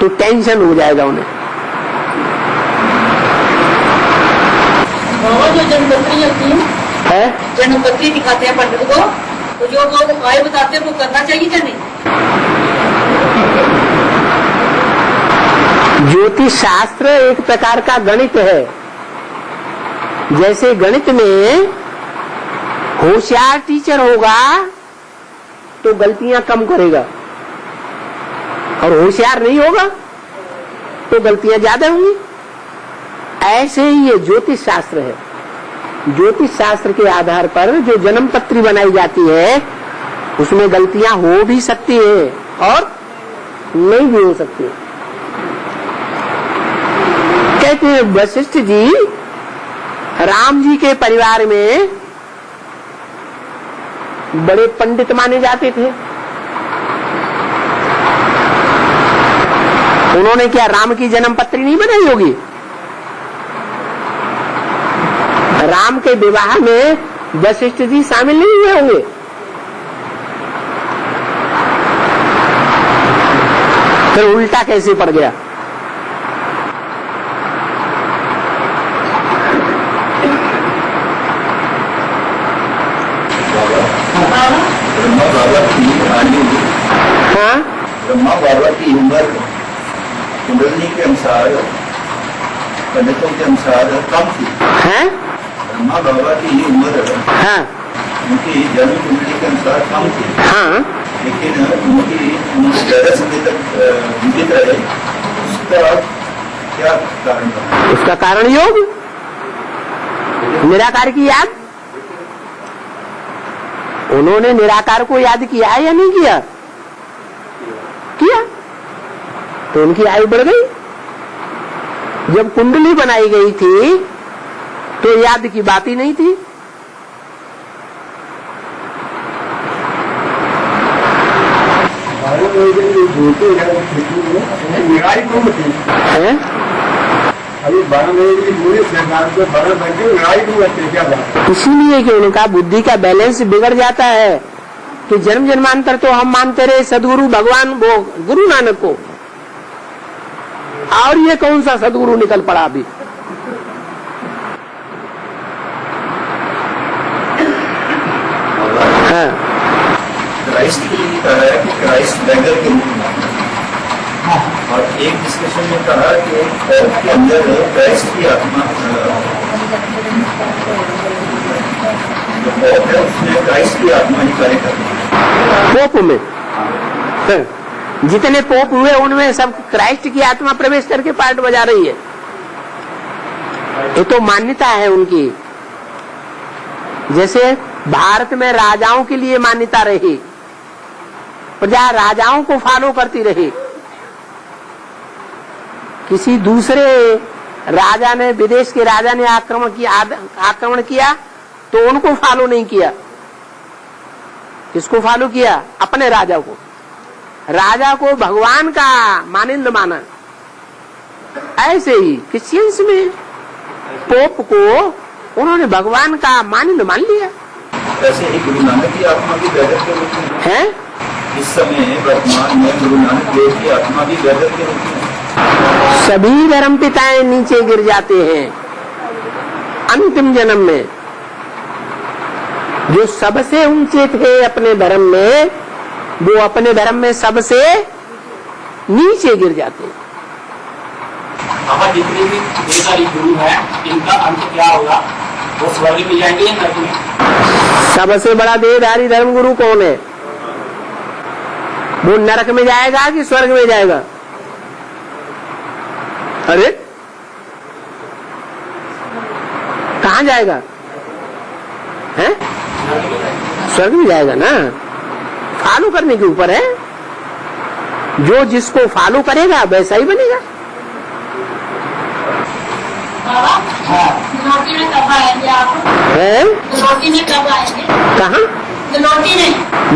तो टेंशन हो जाएगा उन्हें। जो जन्मपत्री होती है, जन्मपत्री दिखाते हैं पंडित को, तो जो लोग उपाय बताते हैं वो करना चाहिए क्या नहीं? ज्योतिष शास्त्र एक प्रकार का गणित है। जैसे गणित में होशियार टीचर होगा तो गलतियां कम करेगा, और होशियार नहीं होगा तो गलतियां ज्यादा होंगी। ऐसे ही ये ज्योतिष शास्त्र है। ज्योतिष शास्त्र के आधार पर जो जन्म पत्री बनाई जाती है उसमें गलतियां हो भी सकती है और नहीं भी हो सकती है। कहते हैं वशिष्ठ जी राम जी के परिवार में बड़े पंडित माने जाते थे। उन्होंने क्या राम की जन्म पत्री नहीं बनाई होगी? राम के विवाह में वशिष्ठ जी शामिल नहीं हुए होंगे? फिर उल्टा कैसे पड़ गया? हाँ, ब्रह्मा बाबा की उम्र कुंडली के अनुसार, पंडितों के अनुसार कम थी। हैं? ब्रह्मा बाबा की उम्र, हाँ, उनकी जन्म कुंडली के अनुसार कम थी। हाँ, लेकिन उनकी ज्यादा समय तक जीवित रहे, उसका क्या कारण था? उसका कारण योग, निराकार की याद। उन्होंने निराकार को याद किया है या नहीं किया? किया, तो उनकी आयु बढ़ गई। जब कुंडली बनाई गई थी तो याद की बात ही नहीं थी। है? इसीलिए कि उनका बुद्धि का बैलेंस बिगड़ जाता है कि जन्म जन्मांतर तो हम मानते रहे सदगुरु भगवान वो गुरु नानक को, और ये कौन सा सदगुरु निकल पड़ा अभी? हाँ, क्राइस्ट की तरह है कि क्राइस्ट बेगर के रूप में, और एक डिस्कशन में कहा कि पोप के अंदर क्राइस्ट की आत्मा, जो पोप है उसमें क्राइस्ट की आत्मा ही कार्य करती है। पोप में हाँ, जितने पोप हुए उनमें सब क्राइस्ट की आत्मा प्रवेश करके पार्ट बजा रही है। ये तो मान्यता है उनकी। जैसे भारत में राजाओं के लिए मान्यता रही, प्रजा राजाओं को फॉलो करती रही। किसी दूसरे राजा ने, विदेश के राजा ने आक्रमण किया तो उनको फॉलो नहीं किया। किसको फॉलो किया? अपने राजा को। राजा को भगवान का मानिंद माना। ऐसे ही क्रिश्चियंस में पोप को उन्होंने भगवान का मानिंद मान लिया। ऐसे ही गुरु नानक की आत्मा भी बेगर के रूप में है। इस समय वर्तमान में गुरु नानक देव की आत्मा भी बेगर के रूप में। सभी धर्म पिताएं नीचे गिर जाते हैं अंतिम जन्म में। जो सबसे ऊंचे थे अपने धर्म में, वो अपने धर्म में सबसे नीचे गिर जाते हैं। हमारे जितने भी देहधारी गुरु हैं, इनका अंत क्या होगा? वो स्वर्ग में जाएंगे या नरक में? सबसे बड़ा देहधारी धर्म गुरु कौन है? वो नरक में जाएगा कि स्वर्ग में जाएगा? अरे कहाँ जाएगा? हैं? स्वर्ग में जाएगा ना। फॉलो करने के ऊपर है। जो जिसको फॉलो करेगा वैसा ही बनेगा। दलोटी में कब आएंगे आप? दलोटी में कब आएंगे? कहाँ? दलोटी में।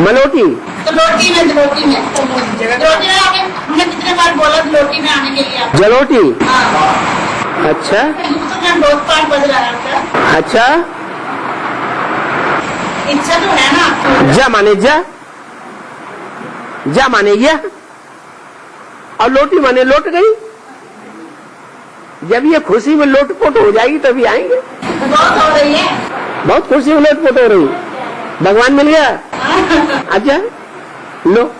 मलोटी? दलोटी में दलोटी में आगे हमने कितने बार बोला दलोटी में आने के लिए आप? जलोटी? हाँ। अच्छा, बहुत बार बज रहा था। अच्छा, इच्छा तो है ना आपको? जा माने जा, जा माने गया और लोटी माने लौट गई। जब ये खुशी में लोटपोट हो जाएगी तभी आएंगे। बहुत हो रही है, बहुत खुशी में लोटपोट हो रही, भगवान मिल गया। अच्छा लो,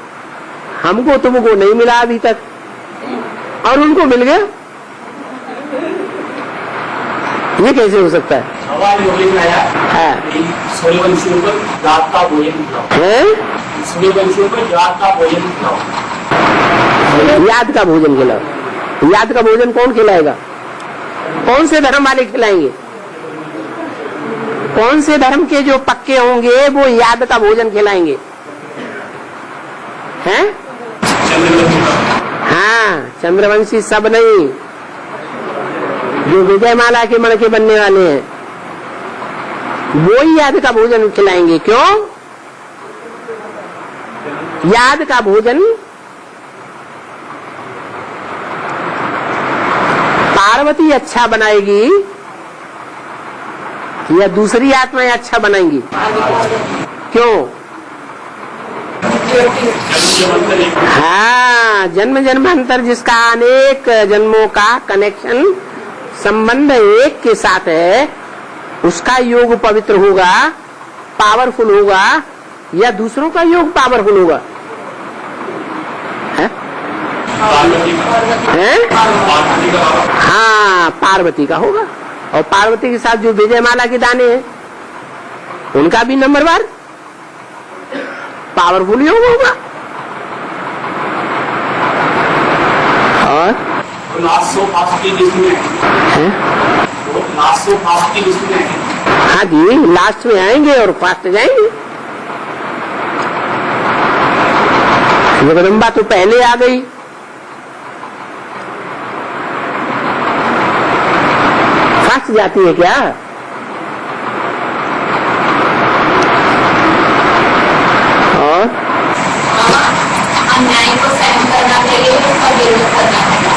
हमको तुमको नहीं मिला अभी तक और उनको मिल गया, ये कैसे हो सकता है? सवाल योगी में आया है सूर्यवंशियों को जात का भोजन खिलाओ, सूर्यवंशियों को जात का भोजन खिलाओ, याद का भोजन खिलाओ। याद का भोजन कौन खिलाएगा? कौन से धर्म वाले खिलाएंगे? कौन से धर्म के जो पक्के होंगे वो याद का भोजन खिलाएंगे? हैं? हाँ, चंद्रवंशी सब नहीं, जो विजयमाला के मण के बनने वाले हैं वो ही याद का भोजन खिलाएंगे। क्यों? याद का भोजन पार्वती अच्छा बनाएगी या दूसरी आत्माएं अच्छा बनाएंगी? क्यों? हाँ, जन्म जन्मांतर जिसका अनेक जन्मों का कनेक्शन संबंध एक के साथ है, उसका योग पवित्र होगा, पावरफुल होगा या दूसरों का योग पावरफुल होगा? है? हाँ, पार्वती का होगा। और पार्वती के साथ जो विजयमाला के दाने हैं उनका भी नंबरवार पावरफुल योग होगा। और हाँ जी, लास्ट में आएंगे और फास्ट जाएंगे। जगदम्बा तो पहले आ गई, फास्ट जाती है क्या? और अन्याय को सहन करना चाहिए, उसका विरोध करना चाहिए।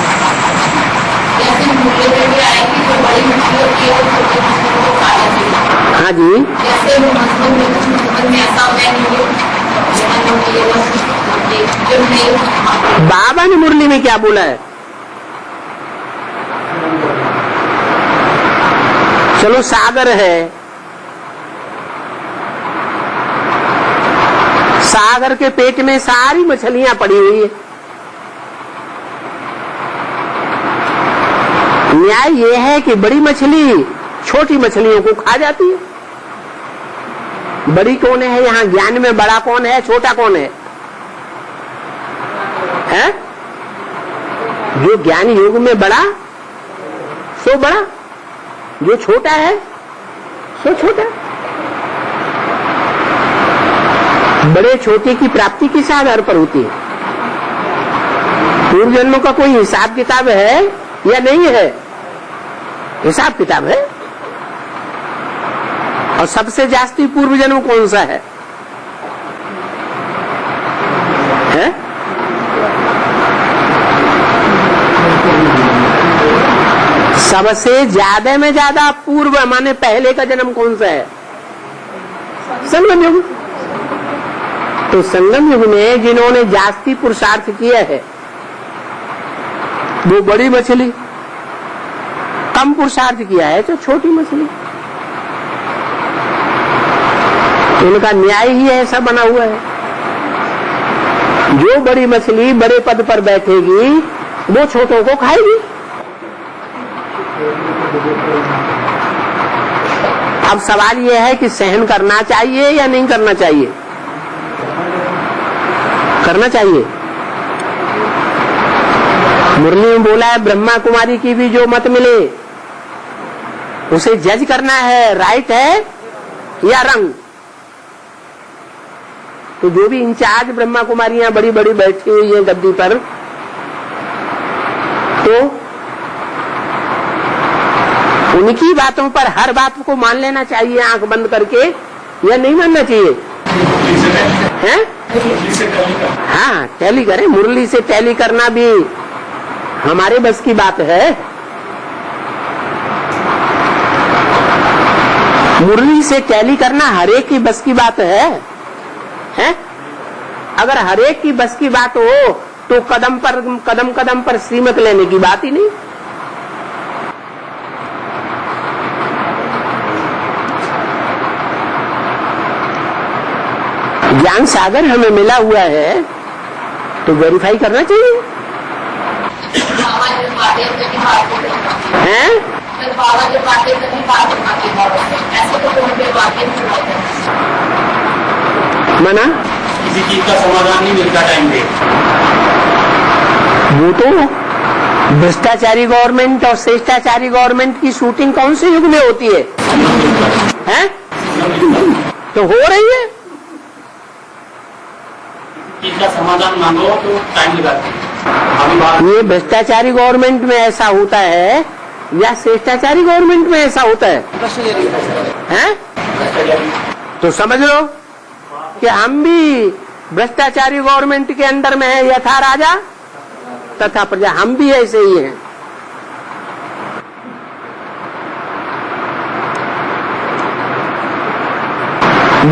जैसे मूल्य में भी आएगी जो बड़ी मछली होती है वो छोटी मछली को खाना चाहिए। हाँ जी, जैसे वो मन में ऐसा होता नहीं बाबा ने मुरली में क्या बोला है? चलो सागर है, सागर के पेट में सारी मछलियां पड़ी हुई है। न्याय ये है कि बड़ी मछली छोटी मछलियों को खा जाती है। बड़ी कौन है यहाँ ज्ञान में? बड़ा कौन है, छोटा कौन है? हैं? जो ज्ञान योग में बड़ा सो बड़ा, जो छोटा है सो छोटा। बड़े छोटे की प्राप्ति किस आधार पर होती है? पूर्व जन्मों का कोई हिसाब किताब है या नहीं है? हिसाब किताब है। और सबसे जास्ती पूर्व जन्म कौन सा है? है? सबसे ज्यादा में ज्यादा पूर्व माने पहले का जन्म कौन सा है? संगम युग। तो संगम युग में जिन्होंने जास्ती पुरुषार्थ किया है वो बड़ी मछली, कम पुरुषार्थ किया है तो छोटी मछली। उनका न्याय ही ऐसा बना हुआ है। जो बड़ी मछली बड़े पद पर बैठेगी वो छोटों को खाएगी। अब सवाल यह है कि सहन करना चाहिए या नहीं करना चाहिए? करना चाहिए। मुरली में बोला है ब्रह्मा कुमारी की भी जो मत मिले उसे जज करना है, राइट है या रंग। तो जो भी इंचार्ज ब्रह्मा कुमारियां बड़ी बड़ी बैठी हुई है गद्दी पर, तो उनकी बातों पर हर बात को मान लेना चाहिए आंख बंद करके या नहीं मानना चाहिए? हैं? हाँ, टैली करें। मुरली से टैली करना भी हमारे बस की बात है। मुरली से टैली करना हरेक की बस की बात है। हैं? अगर हरेक की बस की बात हो तो कदम कदम पर श्रीमत लेने की बात ही नहीं। ज्ञान सागर हमें मिला हुआ है तो वेरीफाई करना चाहिए। बाबा जब बातें कभी बात हैं? फिर बाबा जब बातें कभी बात ऐसे तो फोन पे बातें नहीं होते। मना किसी चीज का समाधान नहीं मिलता टाइम पे। वो तो भ्रष्टाचारी गवर्नमेंट और श्रेष्ठाचारी गवर्नमेंट की शूटिंग कौन से युग में होती है? हैं? तो हो रही है। चीज का समाधान मांगो तो टाइम लगाते हैं। अभी बात ये भ्रष्टाचारी गवर्नमेंट में ऐसा होता है या श्रेष्ठाचारी गवर्नमेंट में ऐसा होता है? हैं? तो समझ लो कि हम भी भ्रष्टाचारी गवर्नमेंट के अंडर में है, यथा राजा तथा प्रजा, हम भी ऐसे ही हैं।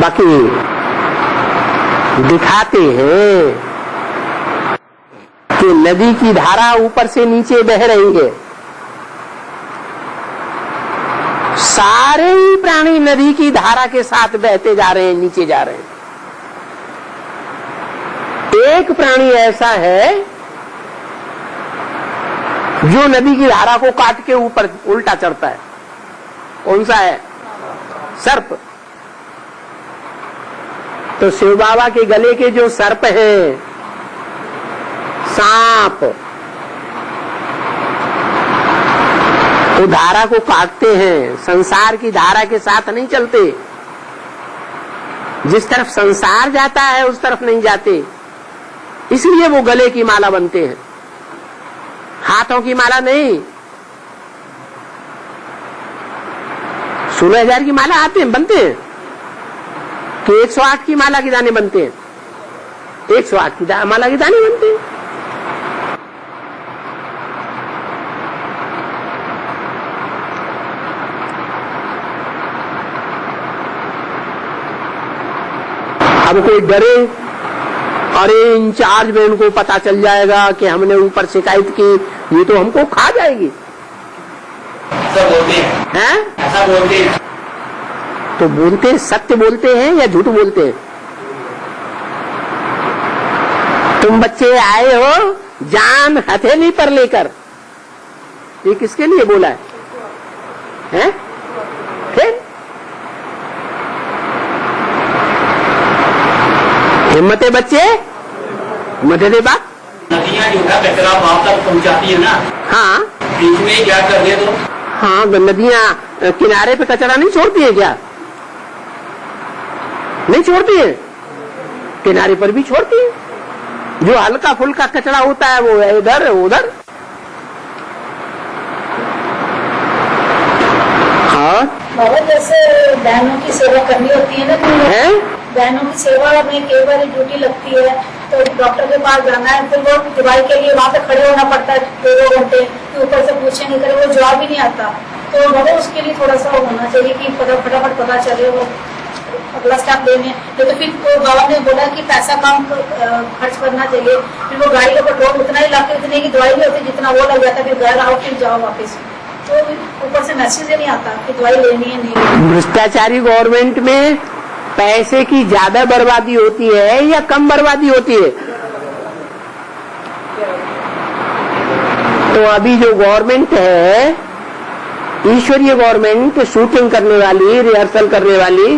बाकी दिखाते हैं कि नदी की धारा ऊपर से नीचे बह रही है, सारे ही प्राणी नदी की धारा के साथ बहते जा रहे हैं, नीचे जा रहे हैं। एक प्राणी ऐसा है जो नदी की धारा को काट के ऊपर उल्टा चढ़ता है। कौन सा है? सर्प। तो शिव बाबा के गले के जो सर्प हैं, सांप, वो धारा को काटते हैं, संसार की धारा के साथ नहीं चलते। जिस तरफ संसार जाता है उस तरफ नहीं जाते, इसलिए वो गले की माला बनते हैं, हाथों की माला नहीं। 16,000 की माला आते हैं, बनते हैं कि 108 की माला के दाने बनते हैं? 108 की माला के दाने बनते हैं। अब कोई डरे, अरे इंचार्ज में इनको पता चल जाएगा कि हमने ऊपर शिकायत की, ये तो हमको खा जाएगी। ऐसा बोलते हैं, ऐसा बोलते हैं। तो बोलते हैं, सत्य बोलते हैं या झूठ बोलते हैं? तुम बच्चे आए हो जान हथेली पर लेकर, ये किसके लिए बोला है? हैं? फिर हिम्मते बच्चे, मददे बात। नदियाँ जो है कचरा वहां तक पहुँचाती है ना। हाँ, बीच में क्या कर दे तो? हाँ, नदियाँ किनारे पे कचरा नहीं छोड़ती है क्या? नहीं छोड़ती है, किनारे पर भी छोड़ती है। जो हल्का फुल्का कचरा होता है वो इधर उधर। हाँ, बाबा जैसे बहनों की सेवा करनी होती है ना, है? बहनों की सेवा में कई बार ड्यूटी लगती है तो डॉक्टर के पास जाना है, फिर वो दवाई के लिए वहाँ पे खड़े होना पड़ता है 2 घंटे, ऊपर से पूछेंगे करे, वो जवाब भी नहीं आता। तो बाबा उसके लिए थोड़ा सा होना चाहिए कि फटाफट पता चले वो अगला स्टेप लेने। तो फिर तो बाबा ने बोला कि पैसा कम खर्च करना चाहिए, फिर वो गाड़ी का पेट्रोल उतना ही लाके उतने की दवाई नहीं होती जितना वो लग जाता है, फिर घर आओ फिर जाओ वापस। तो ऊपर से मैसेज ही नहीं आता कि दवाई लेनी है नहीं। भ्रष्टाचारी गवर्नमेंट में पैसे की ज्यादा बर्बादी होती है या कम बर्बादी होती है? तो अभी जो गवर्नमेंट है, ईश्वरीय गवर्नमेंट, शूटिंग करने वाली, रिहर्सल करने वाली,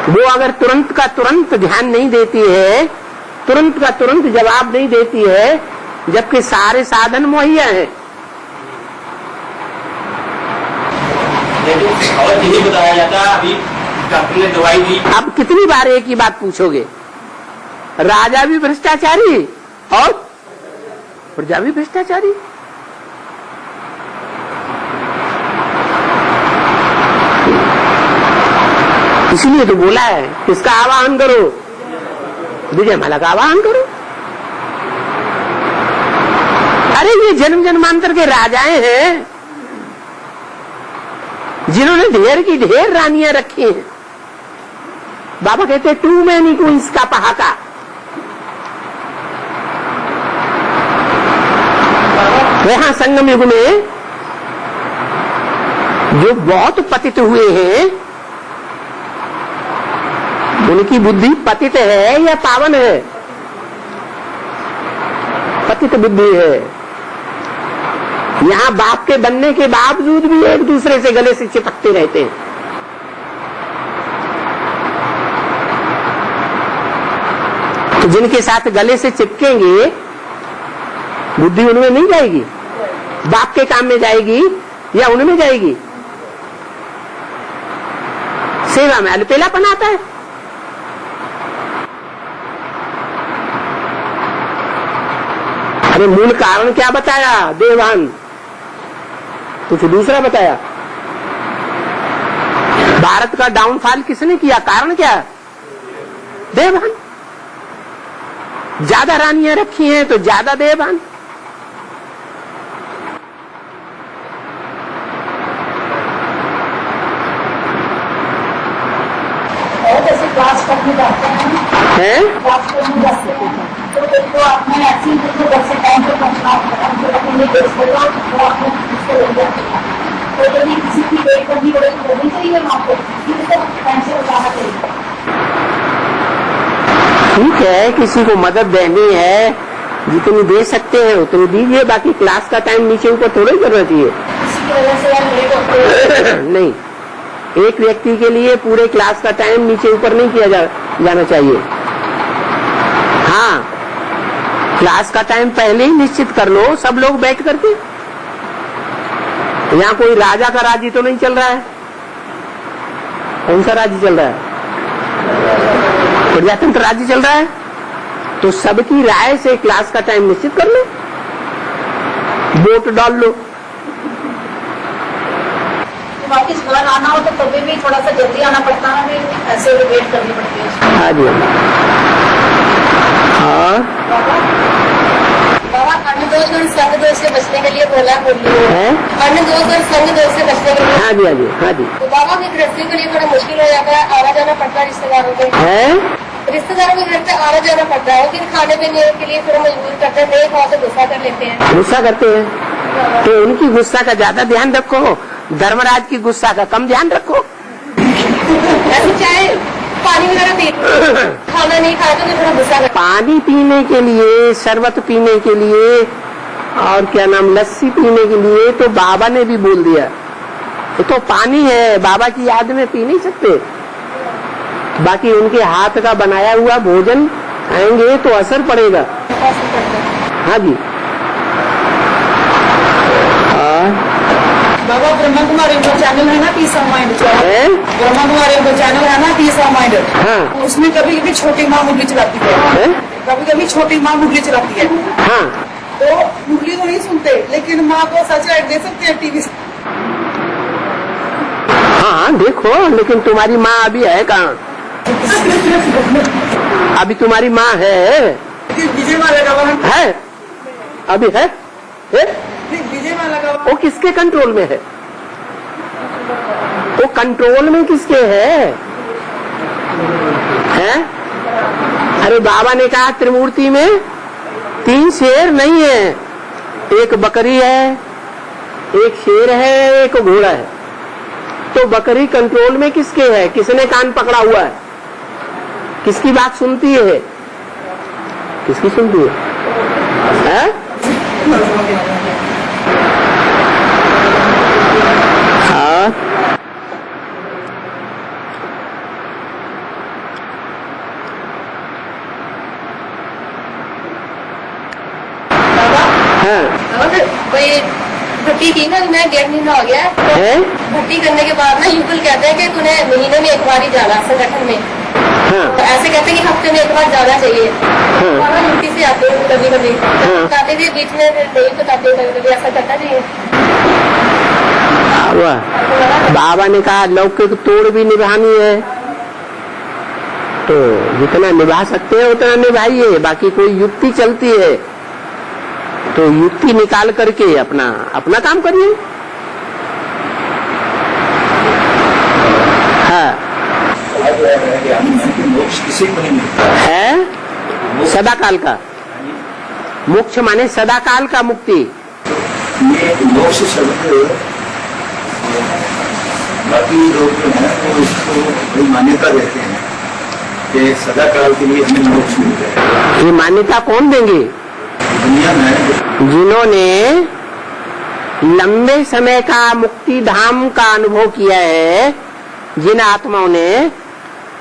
वो अगर तुरंत का तुरंत ध्यान नहीं देती है, तुरंत का तुरंत जवाब नहीं देती है, जबकि सारे साधन मुहैया हैं। और यही बताया जाता है, अभी डॉक्टर ने दवाई दी। अब कितनी बार एक ही बात पूछोगे? राजा भी भ्रष्टाचारी और प्रजा भी भ्रष्टाचारी। इसलिए तो बोला है, किसका आवाहन करो? विजय माला का आवाहन करो। अरे ये जन्म जन्मांतर के राजाएं हैं जिन्होंने ढेर की ढेर रानियां रखी हैं। बाबा कहते टू मैनी को इसका पहाका। यहाँ संगम युग में जो बहुत पतित हुए हैं, उनकी बुद्धि पतित है या पावन है? पतित बुद्धि है। यहाँ बाप के बनने के बावजूद भी एक दूसरे से गले से चिपकते रहते हैं। तो जिनके साथ गले से चिपकेंगे, बुद्धि उनमें नहीं जाएगी, बाप के काम में जाएगी या उनमें जाएगी? सेवा में अलपेलापन आता है। अरे मूल कारण क्या बताया देवान? कुछ दूसरा बताया। भारत का डाउनफॉल किसने किया? कारण क्या? देवान। ज्यादा रानियां रखी हैं तो ज्यादा देवान। क्लास करने जाते हैं, क्लास करने जाते हैं तो देखो आपने ऐसी देखो घर से टाइम पे पहुंचना होता है, जो अपने लिए वो अपने उससे लग जाते हैं। तो यदि किसी की वेट करनी पड़े तो करनी चाहिए वहाँ पे, टाइम से बताना चाहिए। ठीक है, किसी को मदद देनी है, जितनी दे सकते हैं उतनी दीजिए, बाकी क्लास का टाइम नीचे ऊपर थोड़ा ही करना चाहिए। किसी की वजह से यार लेट होते हैं। नहीं, एक व्यक्ति के लिए पूरे क्लास का टाइम नीचे ऊपर नहीं किया जाना चाहिए। हाँ, क्लास का टाइम पहले ही निश्चित कर लो, सब लोग बैठ करके। यहाँ कोई राजा का राज्य तो नहीं चल रहा है। कौन सा राज्य चल रहा है? प्रजातंत्र राज्य चल रहा है। तो सबकी राय से क्लास का टाइम निश्चित कर लो, वोट डाल लो। वापिस घर आना हो तो कभी भी थोड़ा सा जल्दी आना पड़ता है, फिर ऐसे वेट करनी पड़ती है। हाँ जी। हाँ बाबा, अन्य दोष और संग दोष से बचने के लिए बोला है। अन्य दोष और संग दोष से बचने के लिए। हाँ जी, हाँ जी, हाँ जी। तो बाबा के गृहस्थी के लिए थोड़ा मुश्किल हो जाता है, आना जाना पड़ता है रिश्तेदारों के। रिश्तेदारों के घर पे आना जाना पड़ता है, फिर खाने पीने के लिए थोड़ा मजबूर करते हैं, नहीं खाओ तो गुस्सा कर लेते हैं। गुस्सा करते हैं तो उनकी गुस्सा का ज्यादा ध्यान रखो, धर्मराज की गुस्सा का कम ध्यान रखो। ऐसे चाहे पानी वगैरह पी, खाना नहीं खाया तो थोड़ा गुस्सा कर। पानी पीने के लिए, शरबत पीने के लिए और क्या नाम, लस्सी पीने के लिए तो बाबा ने भी बोल दिया। तो पानी है, बाबा की याद में पी नहीं सकते। बाकी उनके हाथ का बनाया हुआ भोजन खाएंगे तो असर पड़ेगा। हाँ जी। बाबा, ब्रह्मा कुमारी का चैनल है ना, piece of mind. Brahma Kumari का चैनल है ना, पीस ऑफ माइंड। हाँ। उसमें कभी कभी छोटी माँ मुरली चलाती है, कभी कभी छोटी माँ मुरली चलाती है। हाँ। तो मुरली तो नहीं सुनते, लेकिन माँ को सच राइट दे सकते हैं टीवी से। हाँ देखो, लेकिन तुम्हारी माँ अभी है कहाँ? अभी तुम्हारी माँ है? विजय माला का वहाँ है, अभी है? विजय माला का वो किसके कंट्रोल में है? वो कंट्रोल में किसके है? हैं? अरे बाबा ने कहा त्रिमूर्ति में 3 शेर नहीं है, एक बकरी है, एक शेर है, एक घोड़ा है। तो बकरी कंट्रोल में किसके है? किसने कान पकड़ा हुआ है? किसकी बात सुनती है? किसकी सुनती है? हाँ। कोई भर्ती की ना, मैं 1.5 महीना हो गया है। भर्ती करने के बाद ना यूपल कहते हैं कि तूने महीने में एक बार ही जाना संगठन में। तो ऐसे कहते हैं कि हफ्ते में एक बार जाना चाहिए। यूपी से आते हैं कभी कभी, बताते थे बीच में नहीं बताते, कभी कभी ऐसा करता चाहिए। बाबा ने कहा लौकिक तोड़ भी निभानी है, तो जितना निभा सकते हैं उतना निभाइए। बाकी कोई युक्ति चलती है तो युक्ति निकाल करके अपना अपना काम करिए। हाँ। मोक्ष किसी को नहीं मिलता है, सदा काल का मोक्ष माने सदा काल का मुक्ति। ये मोक्ष शब्द बाकी लोग जो हैं वो इसको बड़ी मान्यता देते हैं कि सदा काल के लिए हमें मोक्ष मिल जाए। ये मान्यता कौन देंगे? दुनिया में जिन्होंने लंबे समय का मुक्ति धाम का अनुभव किया है, जिन आत्माओं ने,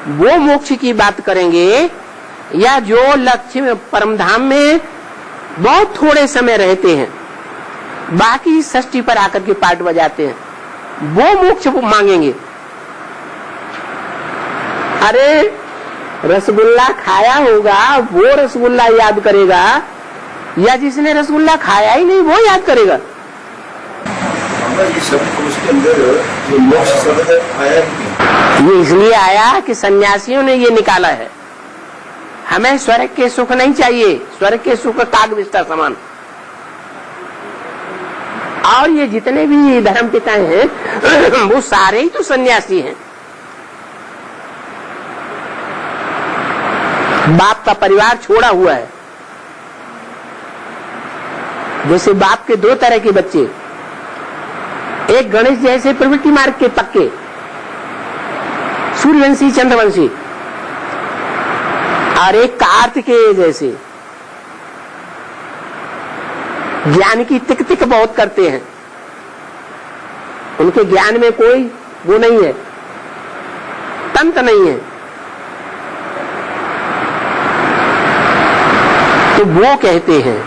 वो मोक्ष की बात करेंगे, या जो लक्ष्य में परम धाम में बहुत थोड़े समय रहते हैं, बाकी षष्ठी पर आकर के पार्ट बजाते हैं, वो मोक्ष मांगेंगे। अरे रसगुल्ला खाया होगा वो रसगुल्ला याद करेगा, या जिसने रसगुल्ला खाया ही नहीं वो याद करेगा? ये शब्द उसके अंदर जो मोक्ष शब्द आया ही ये इसलिए आया कि सन्यासियों ने ये निकाला है। हमें स्वर्ग के सुख नहीं चाहिए, स्वर्ग के सुख काग विस्तार समान। और ये जितने भी धर्म पिता हैं वो सारे ही तो सन्यासी हैं। बाप का परिवार छोड़ा हुआ है। जैसे बाप के दो तरह के बच्चे, एक गणेश जैसे प्रवृत्ति मार्ग के पक्के, सूर्यवंशी चंद्रवंशी, और एक कार्तिकेय जैसे ज्ञान की तिक तिक बहुत करते हैं। उनके ज्ञान में कोई वो नहीं है, तंत नहीं है, तो वो कहते हैं।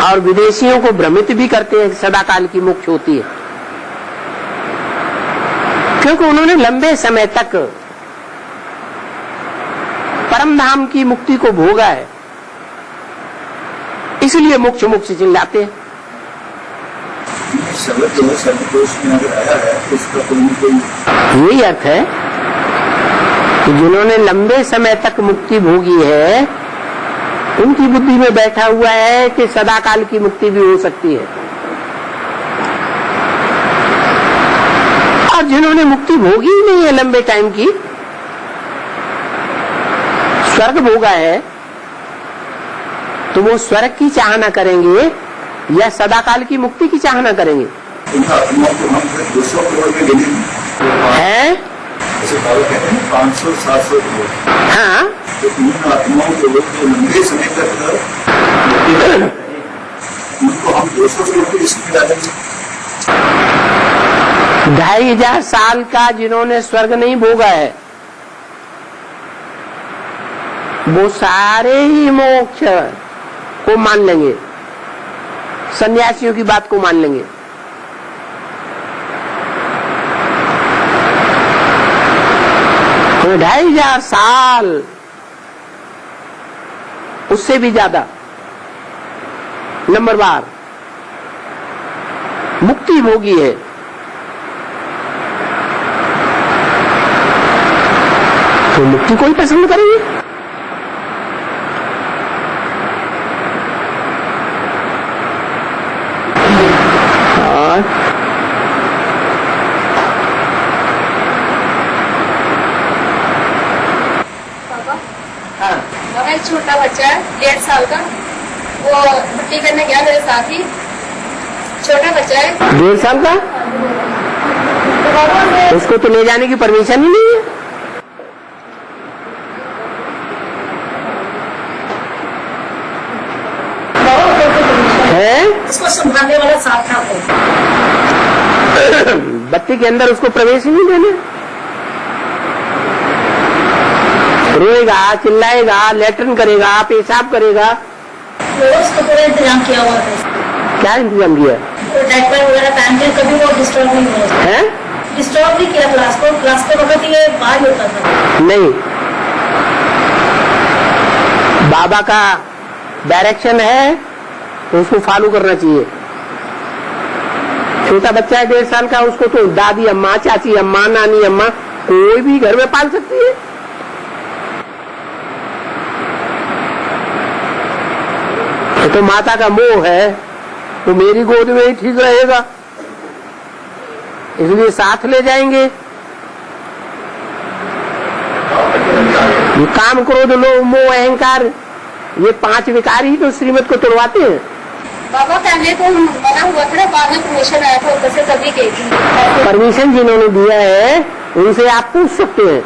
और विदेशियों को भ्रमित भी करते हैं सदाकाल की मोक्ष होती है, क्योंकि उन्होंने लंबे समय तक परम धाम की मुक्ति को भोगा है, इसलिए मोक्ष मोक्ष चिल्लाते हैं। शब्दकोश में अगर आया है तो उसका कोई यही अर्थ है कि जिन्होंने लंबे समय तक मुक्ति भोगी है, उनकी बुद्धि में बैठा हुआ है कि सदाकाल की मुक्ति भी हो सकती है। और जिन्होंने मुक्ति भोगी ही नहीं है लंबे टाइम की, स्वर्ग भोगा है, तो वो स्वर्ग की चाहना करेंगे या सदाकाल की मुक्ति की चाहना करेंगे? है जैसे बाबा कहते हैं 500-700 करोड़। हाँ, तो इन आत्माओं को लोग जो लंबे समय तक उनको हम 200 करोड़ की लिस्ट में डालेंगे। 2500 साल का जिन्होंने स्वर्ग नहीं भोगा है, वो सारे ही मोक्ष को मान लेंगे, सन्यासियों की बात को मान लेंगे। तो 2500 साल, उससे भी ज्यादा नंबर बार मुक्ति भोगी है, तो मुक्ति को ही पसंद करेंगे। एक छोटा बच्चा है 1.5 साल का, वो भर्ती करने गया मेरे साथ ही। छोटा बच्चा है 1.5 साल का, उसको तो ले जाने की परमिशन ही नहीं है। उसको संभालने वाला साथ था। बत्ती के अंदर उसको प्रवेश ही नहीं देने। रोएगा, चिल्लाएगा, लेटरिन करेगा, पेशाब करेगा। उसको पूरा इंतजाम किया हुआ था। क्या इंतजाम किया? डायपर वगैरह पहन के कभी वो डिस्टर्ब नहीं हुआ है, डिस्टर्ब नहीं किया क्लास के वक्त ये बाहर होता था। नहीं, बाबा का डायरेक्शन है तो उसको फॉलो करना चाहिए। छोटा बच्चा है 1.5 साल का, उसको तो दादी अम्मा, चाची अम्मा, नानी अम्मा कोई भी घर में पाल सकती है। तो माता का मोह है, तो मेरी गोद में ही ठीक रहेगा, इसलिए साथ ले जाएंगे। ये काम, क्रोध, लोभ, मोह, अहंकार, ये 5 विकार ही तो श्रीमत को तोड़वाते हैं। बाबा पहले तो मना हुआ था ना, बाद में परमिशन आया था ऊपर से, तभी गई थी। परमिशन जिन्होंने दिया है उनसे आप पूछ सकते हैं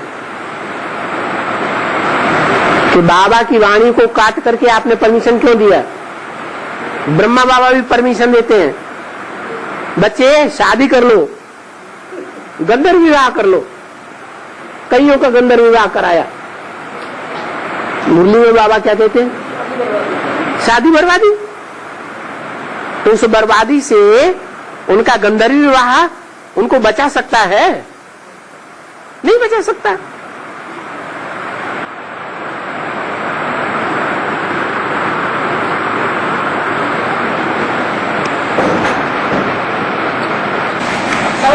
कि बाबा की वाणी को काट करके आपने परमिशन क्यों दिया। ब्रह्मा बाबा भी परमिशन देते हैं, बच्चे शादी कर लो, गंधर्व विवाह कर लो। कईयों का गंधर्व विवाह कराया। मुरली में बाबा क्या कहते हैं? शादी बर्बादी। तो उस बर्बादी से उनका गंधर्व विवाह उनको बचा सकता है? नहीं बचा सकता।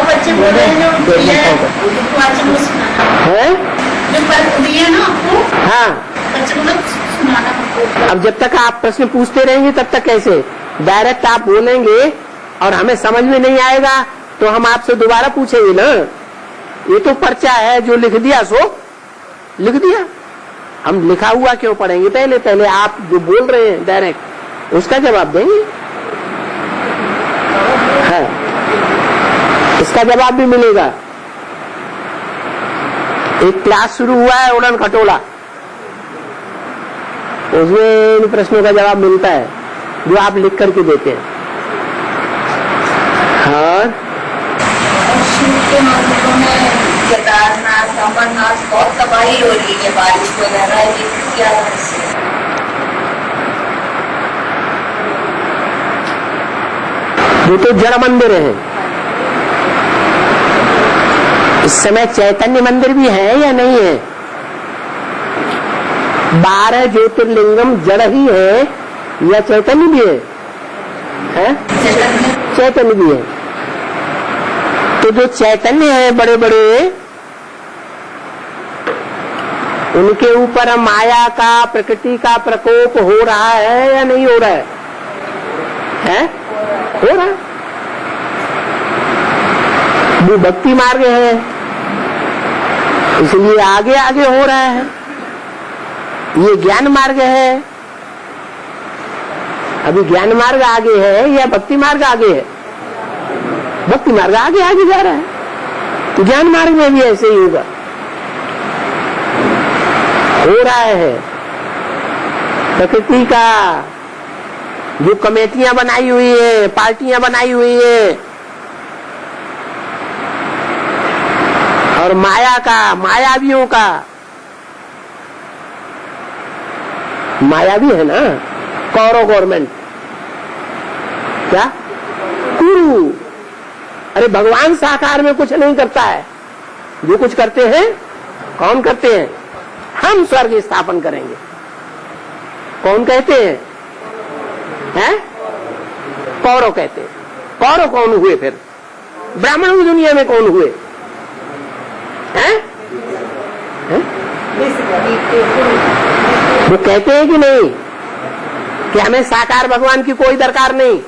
बच्चे बोल रहे हैं जो वाचन में सुनाना है, जो पर दिए ना आपको, हाँ। बच्चे को सुनाना हमको। अब जब तक आप प्रश्न पूछते रहेंगे तब तक कैसे? डायरेक्ट आप बोलेंगे और हमें समझ में नहीं आएगा तो हम आपसे दोबारा पूछेंगे ना। ये तो पर्चा है, जो लिख दिया सो लिख दिया। हम लिखा हुआ क्यों पढ़ेंगे? पहले पहले आप जो बोल रहे हैं डायरेक्ट उसका जवाब देंगे। हाँ, इसका जवाब भी मिलेगा। एक क्लास शुरू हुआ है उड़न खटोला, उसमें इन प्रश्नों का जवाब मिलता है जो आप लिख करके देते हैं। हाँ, के मंदिरों में केदारनाथ, अमरनाथ बहुत तबाही हो रही है, बारिश वगैरह, ये क्या है? वो तो जड़ मंदिर है। इस समय चैतन्य मंदिर भी है या नहीं है? 12 ज्योतिर्लिंगम जड़ ही है या चैतन्य भी है? चैतन्य भी है। तो जो चैतन्य है बड़े बड़े, उनके ऊपर माया का, प्रकृति का प्रकोप हो रहा है या नहीं हो रहा है? है? हो रहा है। वो भक्ति मार्ग है, इसलिए आगे आगे हो रहा है। ये ज्ञान मार्ग है। अभी ज्ञान मार्ग आगे है या भक्ति मार्ग आगे है? भक्ति मार्ग आगे आगे जा रहा है। तो ज्ञान मार्ग में भी ऐसे ही होगा, हो रहा है। प्रकृति का जो कमेटियां बनाई हुई है, पार्टियां बनाई हुई है, और माया का, मायावियों का, मायावी है ना कौरव गवर्नमेंट, क्या गुरु। अरे भगवान साकार में कुछ नहीं करता है, जो कुछ करते हैं कौन करते हैं? हम स्वर्ग स्थापन करेंगे। कौन कहते हैं? हैं? कौरव कहते हैं। कौरव कौन हुए फिर? ब्राह्मणों की दुनिया में कौन हुए? हैं? हैं? वो कहते हैं कि नहीं कि हमें साकार भगवान की कोई दरकार नहीं,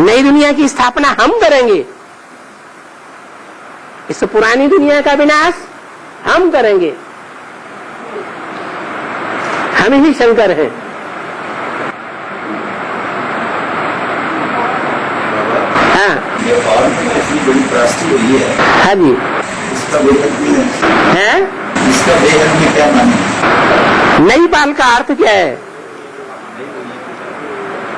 नई दुनिया की स्थापना हम करेंगे, इस पुरानी दुनिया का विनाश हम करेंगे, हम ही शंकर हैं। हाँ, ये और ऐसी बड़ी त्रासदी हुई है। हाँ जी, इसका बेहद भी है। इसका बेहद में क्या माने? नई पाल का अर्थ क्या है?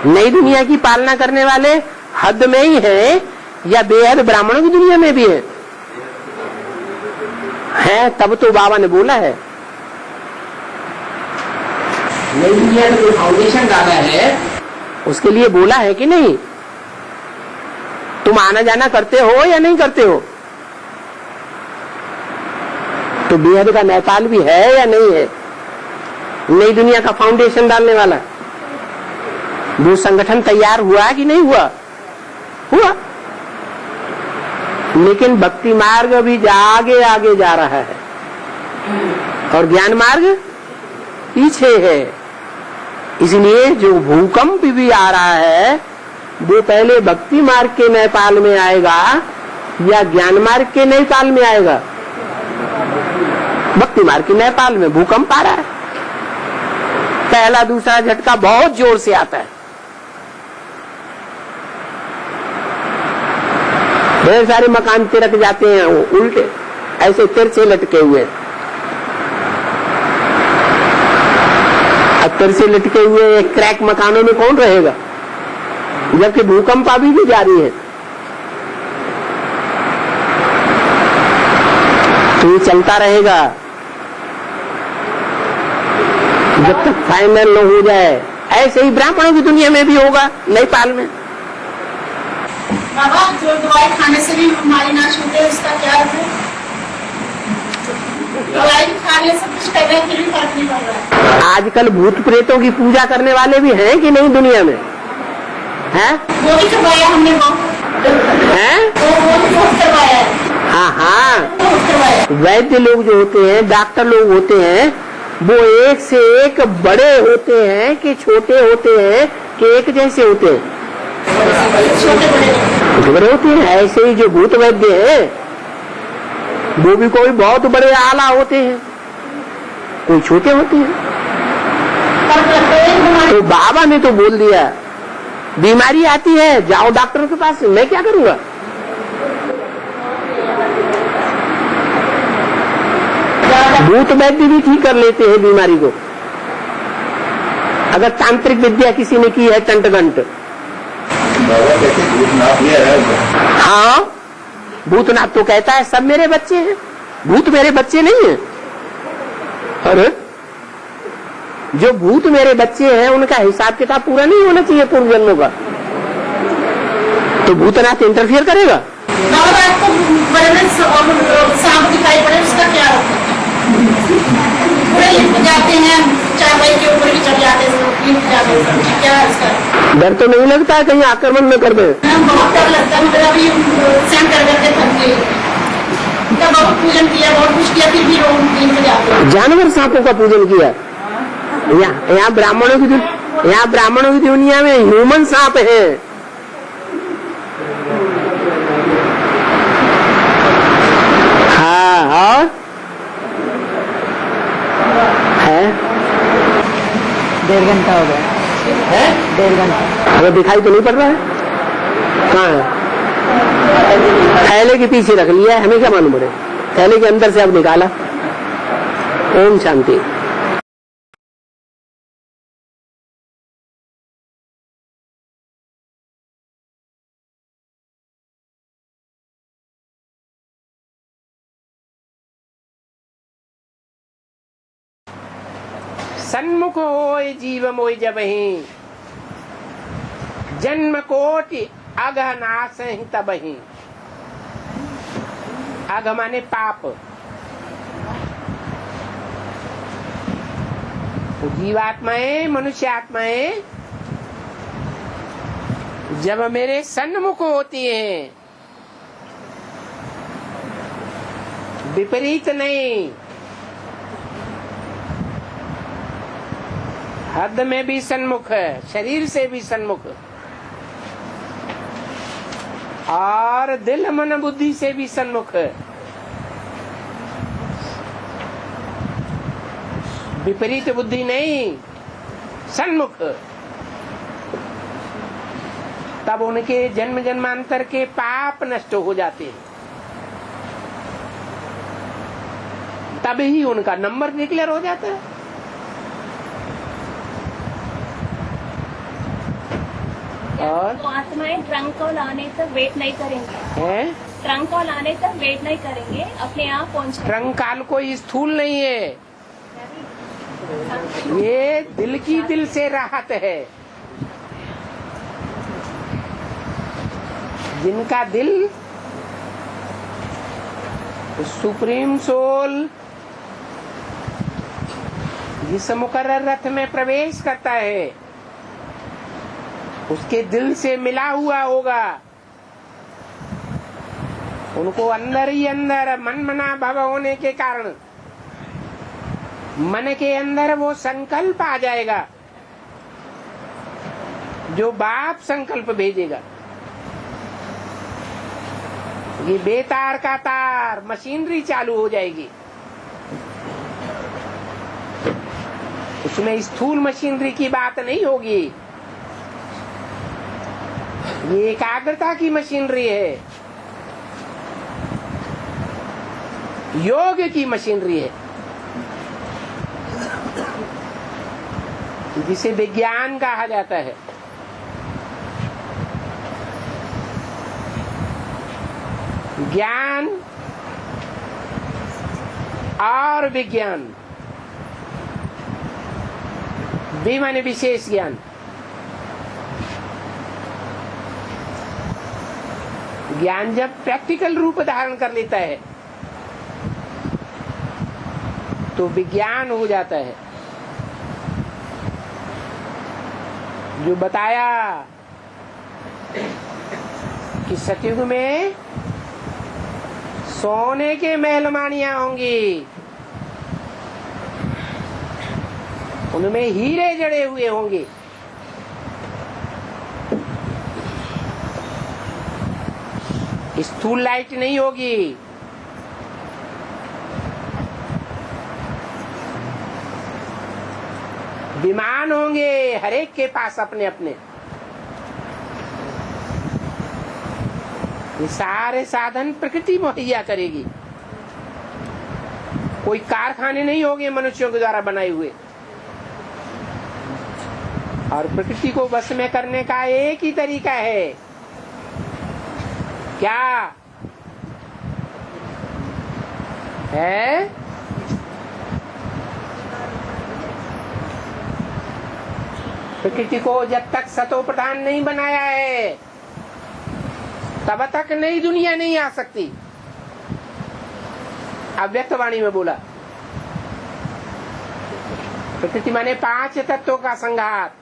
नई दुनिया की पालना करने वाले हद में ही है या बेहद ब्राह्मणों की दुनिया में भी है? तब तो बाबा ने बोला है नई दुनिया का जो फाउंडेशन डाला है उसके लिए बोला है कि नहीं? तुम आना जाना करते हो या नहीं करते हो? तो बेहद का नेपाल भी है या नहीं है? नई दुनिया का फाउंडेशन डालने वाला वो संगठन तैयार हुआ कि नहीं हुआ? हुआ। लेकिन भक्ति मार्ग भी आगे आगे जा रहा है और ज्ञान मार्ग पीछे है। इसलिए जो भूकंप भी आ रहा है वो पहले भक्ति मार्ग के नेपाल में आएगा या ज्ञान मार्ग के नेपाल में आएगा? भक्ति मार्ग के नेपाल में भूकंप आ रहा है। पहला दूसरा झटका बहुत जोर से आता है। ढेर सारे मकान तिरक जाते हैं, वो उल्टे ऐसे तिरछे लटके हुए। अब तिरछे लटके हुए क्रैक मकानों में कौन रहेगा, जबकि भूकंप अभी भी जारी है। तो ये चलता रहेगा जब तक फाइनल न हो जाए। ऐसे ही ब्राह्मणों की दुनिया में भी होगा, नेपाल में। बाबा जो दवाई खाने से भी बीमारी ना छूटे उसका क्या है? दवाई खाने से कुछ करने के लिए फर्क नहीं पड़ रहा है। आजकल भूत प्रेतों की पूजा करने वाले भी हैं कि नहीं दुनिया में? हैं? वो भी करवाया हमने, हैं? वो भी करवाया है। हाँ हाँ, करवाया। वैद्य लोग जो होते हैं, डॉक्टर लोग होते हैं, वो एक से एक बड़े होते हैं कि छोटे होते हैं कि एक जैसे होते हैं? छोटे बड़े होते हैं। ऐसे ही जो भूत वैद्य हैं वो भी कोई बहुत बड़े आला होते हैं, कोई छोटे होते हैं। तो बाबा ने तो बोल दिया बीमारी आती है जाओ डॉक्टर के पास, मैं क्या करूंगा? भूत वैद्य भी ठीक कर लेते हैं बीमारी को, अगर तांत्रिक विद्या किसी ने की है टंटगंट। बाबा कहते भूतनाथ ये है। हाँ, भूतनाथ तो कहता है सब मेरे बच्चे हैं, भूत मेरे बच्चे नहीं है। अरे जो भूत मेरे बच्चे हैं उनका हिसाब किताब पूरा नहीं होना चाहिए पूर्व जन्मों का, तो भूतनाथ इंटरफियर करेगा? सांप दिखाई पड़े उसका क्या होता है? जाते हैं चारपाई के ऊपर भी चढ़ जाते हैं, क्या इसका डर तो नहीं लगता है कहीं आक्रमण न कर दे? बहुत डर लगता है, मतलब अभी सहन कर करके थक गए। बहुत पूजन किया, बहुत कुछ किया, फिर भी लोग नींद में जाते हैं। जानवर सांपों का पूजन किया। यहाँ ब्राह्मणों की दुनिया में ह्यूमन सांप है। हाँ, और है 1.5 घंटा हो गया है 1.5 घंटा। हमें दिखाई तो नहीं पड़ रहा है, कहाँ है? थैले के पीछे रख लिया है, हमें क्या मालूम पड़े? थैले के अंदर से अब निकाला। ओम शांति। सन्मुख होय जीव मोय जबहि, जन्म कोटि अघ नासहि तबहि। अघ माने पाप। जीवात्माएं, मनुष्य आत्माएं जब मेरे सन्मुख होती हैं, विपरीत नहीं, हद में भी सन्मुख है, शरीर से भी सन्मुख, और दिल मन बुद्धि से भी सन्मुख है, विपरीत बुद्धि नहीं, सन्मुख, तब उनके जन्म जन्मांतर के पाप नष्ट हो जाते हैं, तभी उनका नंबर डिक्लेयर हो जाता है। और तो आत्माएं ट्रंक को लाने तक वेट नहीं करेंगे, है? ट्रंक को लाने तक वेट नहीं करेंगे, अपने आप पहुंचे। ट्रंक काल कोई स्थूल नहीं है, ये दिल की दिल से राहत है। जिनका दिल सुप्रीम सोल जिस मुकर्रर रथ में प्रवेश करता है उसके दिल से मिला हुआ होगा, उनको अंदर ही अंदर मन मना भव होने के कारण मन के अंदर वो संकल्प आ जाएगा जो बाप संकल्प भेजेगा। ये बेतार का तार मशीनरी चालू हो जाएगी, उसमें स्थूल मशीनरी की बात नहीं होगी, ये एकाग्रता की मशीनरी है, योग की मशीनरी है, जिसे विज्ञान कहा जाता है। ज्ञान और विज्ञान, विमाने विशेष ज्ञान। ज्ञान जब प्रैक्टिकल रूप धारण कर लेता है तो विज्ञान हो जाता है। जो बताया कि सतयुग में सोने के महलमानियां होंगी, उनमें हीरे जड़े हुए होंगे, स्थूल लाइट नहीं होगी, विमान होंगे हर एक के पास अपने अपने। ये सारे साधन प्रकृति मुहैया करेगी, कोई कारखाने नहीं होंगे मनुष्यों के द्वारा बनाए हुए। और प्रकृति को वश में करने का एक ही तरीका है, क्या है? प्रकृति को जब तक सतो प्रधान नहीं बनाया है तब तक नई दुनिया नहीं आ सकती। अव्यक्त वाणी में बोला, प्रकृति माने 5 तत्वों का संघात।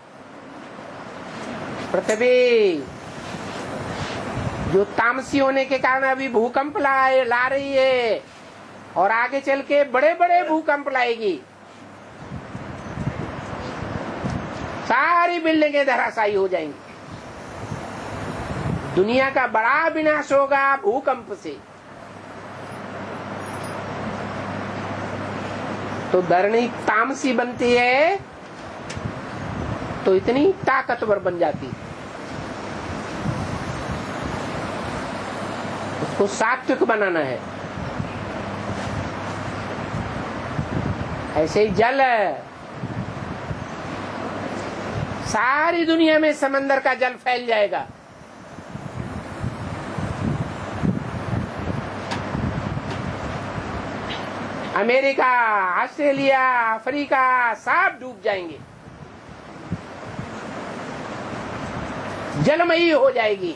पृथ्वी जो तामसी होने के कारण अभी भूकंप ला रही है और आगे चल के बड़े बड़े भूकंप लाएगी, सारी बिल्डिंगें धराशायी हो जाएंगी। दुनिया का बड़ा विनाश होगा भूकंप से। तो धरणी तामसी बनती है तो इतनी ताकतवर बन जाती है। उसको सात्विक बनाना है। ऐसे ही जल है, सारी दुनिया में समंदर का जल फैल जाएगा। अमेरिका, ऑस्ट्रेलिया, अफ्रीका सब डूब जाएंगे, जलमयी हो जाएगी।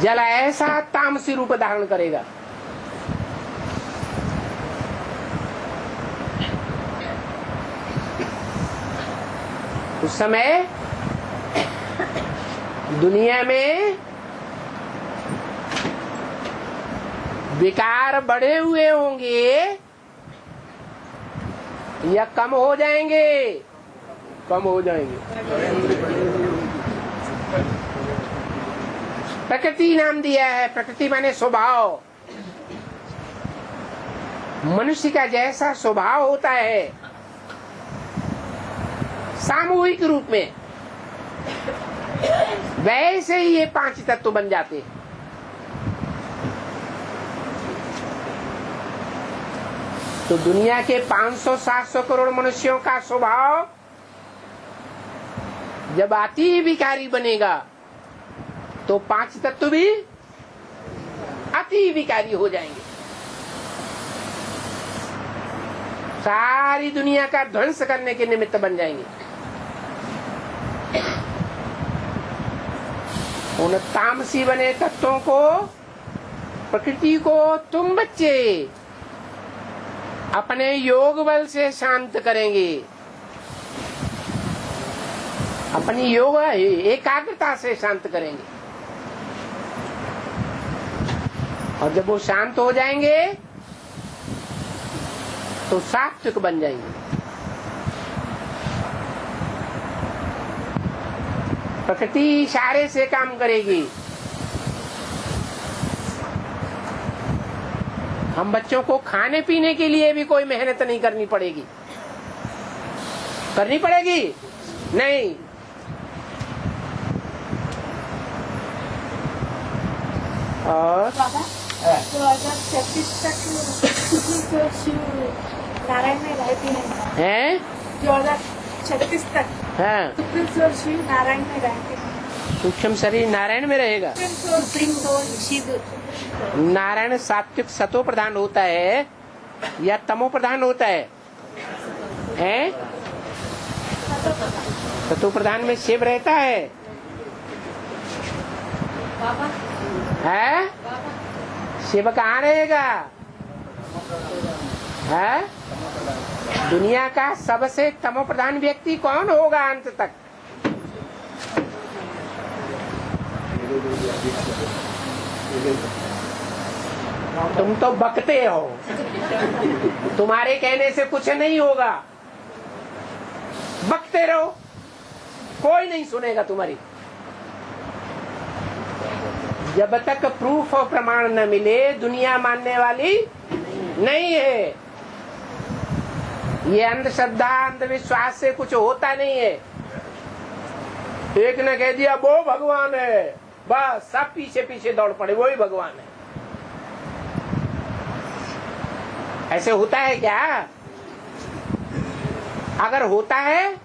जल ऐसा तामसी रूप धारण करेगा। उस समय दुनिया में विकार बढ़े हुए होंगे या कम हो जाएंगे? कम हो जाएंगे। प्रकृति नाम दिया है। प्रकृति माने स्वभाव। मनुष्य का जैसा स्वभाव होता है सामूहिक रूप में, वैसे ही ये 5 तत्व बन जाते हैं। तो दुनिया के 500-700 करोड़ मनुष्यों का स्वभाव जब अति विकारी बनेगा तो 5 तत्व भी अति विकारी हो जाएंगे, सारी दुनिया का ध्वंस करने के निमित्त बन जाएंगे। उन तामसी बने तत्वों को, प्रकृति को तुम बच्चे अपने योग बल से शांत करेंगे, अपनी योग एकाग्रता से शांत करेंगे। और जब वो शांत हो जाएंगे तो सात्विक बन जाएंगे। प्रकृति इशारे से काम करेगी। हम बच्चों को खाने पीने के लिए भी कोई मेहनत नहीं करनी पड़ेगी। करनी पड़ेगी? नहीं। और 2036 तक शिव नारायण में रहते हैं। 2036 तक हाँ, सूक्ष्म शिव नारायण में रहते हैं। सूक्ष्म शरीर नारायण में रहेगा। Supreme soul Shiv. नारायण सात्विक सतो प्रधान होता है या तमो प्रधान होता है? हैं? सतो प्रधान में शिव रहता है। है? शिव कहाँ रहेगा? है? दुनिया का सबसे तमो प्रधान व्यक्ति कौन होगा अंत तक? तुम तो बकते हो, तुम्हारे कहने से कुछ नहीं होगा। बकते रहो, कोई नहीं सुनेगा तुम्हारी। जब तक प्रूफ और प्रमाण न मिले दुनिया मानने वाली नहीं है। ये अंधश्रद्धा अंधविश्वास से कुछ होता नहीं है। एक ने कह दिया वो भगवान है, बस सब पीछे पीछे दौड़ पड़े, वही भगवान है। ऐसे होता है क्या? अगर होता है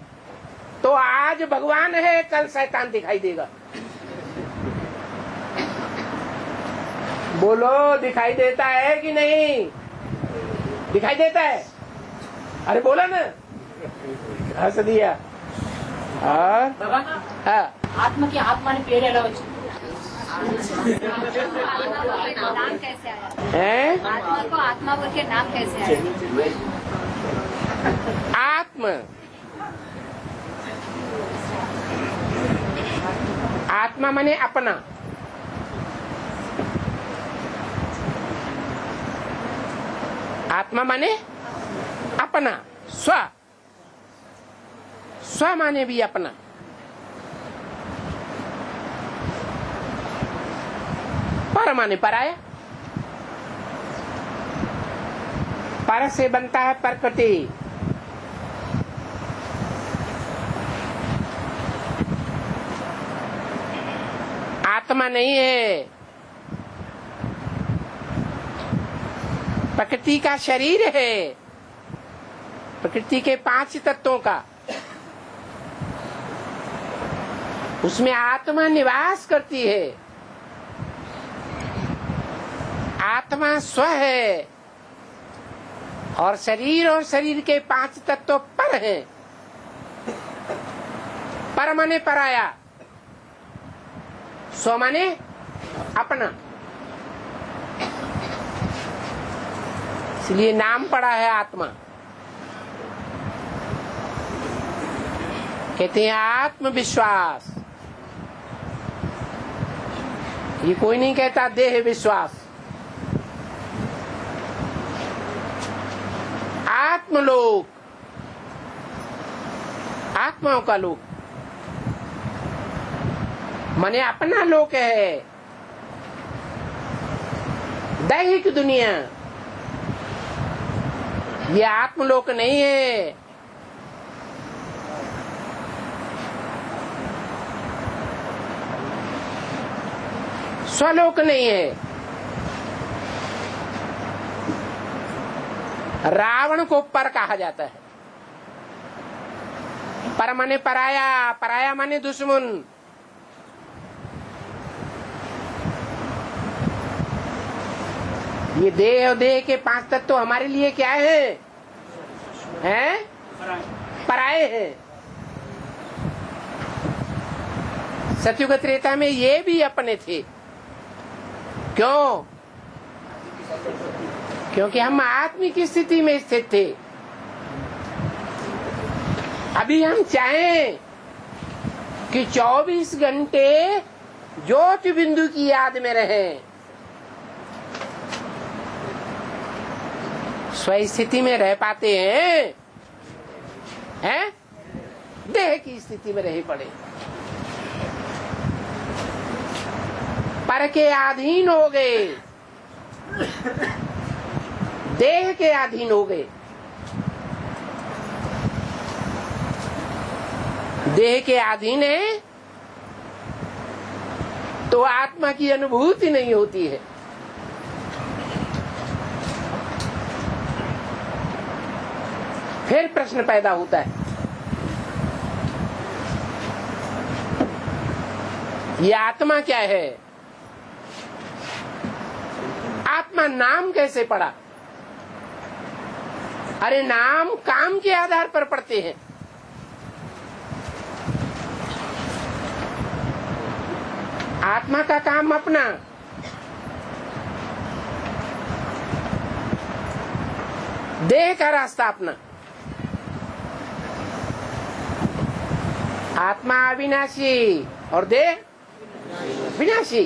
तो आज भगवान है, कल शैतान दिखाई देगा। बोलो, दिखाई देता है कि नहीं? दिखाई देता है? अरे बोला ना, हंस दिया। और हाँ, आत्मा की आत्मा ने पेड़ नाम कैसे आया? हैं? आत्मा को आत्मा बोल के नाम कैसे आया? आत्म, आत्मा माने अपना। आत्मा माने अपना, स्व। स्व माने भी अपना। पर माने पराया। पर से बनता है प्रकृति। आत्मा नहीं है, प्रकृति का शरीर है, प्रकृति के 5 तत्वों का। उसमें आत्मा निवास करती है। आत्मा स्व है और शरीर के 5 तत्व पर हैं। पर माने पराया, स्व माने अपना। इसलिए नाम पड़ा है आत्मा। कहते हैं आत्मविश्वास। ये कोई नहीं कहता देह विश्वास। आत्मलोक, आत्माओं का लोक माने अपना लोक है। दैहिक दुनिया ये आत्मलोक नहीं है। स्वलोक नहीं है। रावण को पर कहा जाता है। पर माने पराया, पराया माने दुश्मन। ये देह और देह के 5 तत्व तो हमारे लिए क्या है? हैं? पराये हैं। सतयुग त्रेता में ये भी अपने थे। क्यों? क्योंकि हम आत्मिक स्थिति में स्थित थे। अभी हम चाहें कि 24 घंटे ज्योति बिंदु की याद में रहें, स्वस्थिति में रह पाते हैं? हैं? देह की स्थिति में रहे पड़े, पर के अधीन हो गए। देह के अधीन हो गए, देह के अधीन है तो आत्मा की अनुभूति नहीं होती है। फिर प्रश्न पैदा होता है, ये आत्मा क्या है? आत्मा नाम कैसे पड़ा? अरे नाम काम के आधार पर पड़ते हैं। आत्मा का काम अपना, देह का रास्ता अपना। आत्मा अविनाशी और देह विनाशी।